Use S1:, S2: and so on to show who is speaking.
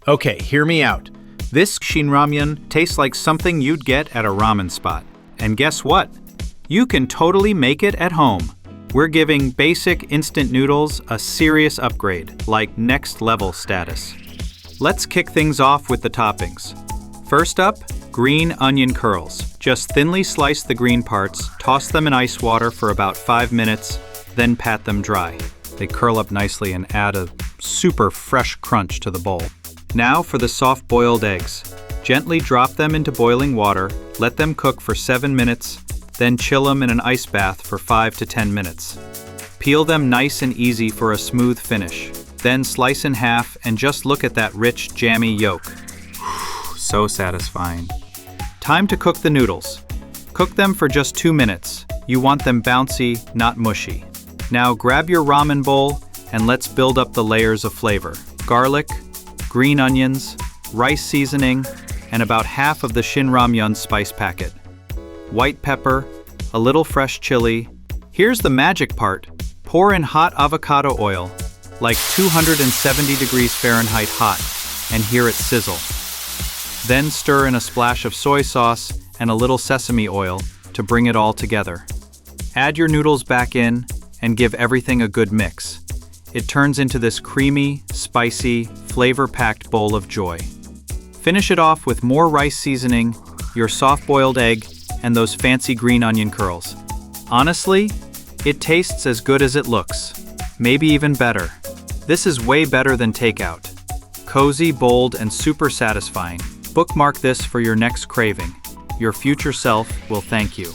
S1: Okay, hear me out. This Shin Ramyun tastes like something you'd get at a ramen spot. And guess what? You can totally make it at home. We're giving basic instant noodles a serious upgrade, like next level status. Let's kick things off with the toppings. First up, green onion curls. Just thinly slice the green parts, toss them in ice water for about 5 minutes, then pat them dry. They curl up nicely and add a super fresh crunch to the bowl. Now for the soft-boiled eggs. Gently drop them into boiling water, let them cook for 7 minutes, then chill them in an ice bath for 5 to 10 minutes. Peel them nice and easy for a smooth finish. Then slice in half and just look at that rich, jammy yolk. So satisfying. Time to cook the noodles. Cook them for just 2 minutes. You want them bouncy, not mushy. Now grab your ramen bowl and let's build up the layers of flavor. Garlic, green onions, rice seasoning, and about half of the Shin Ramyun spice packet. White pepper, a little fresh chili. Here's the magic part. Pour in hot avocado oil, like 270 degrees Fahrenheit hot, and hear it sizzle. Then stir in a splash of soy sauce and a little sesame oil to bring it all together. Add your noodles back in and give everything a good mix. It turns into this creamy, spicy, flavor-packed bowl of joy. Finish it off with more rice seasoning, your soft-boiled egg, and those fancy green onion curls. Honestly, it tastes as good as it looks. Maybe even better. This is way better than takeout. Cozy, bold, and super satisfying. Bookmark this for your next craving. Your future self will thank you.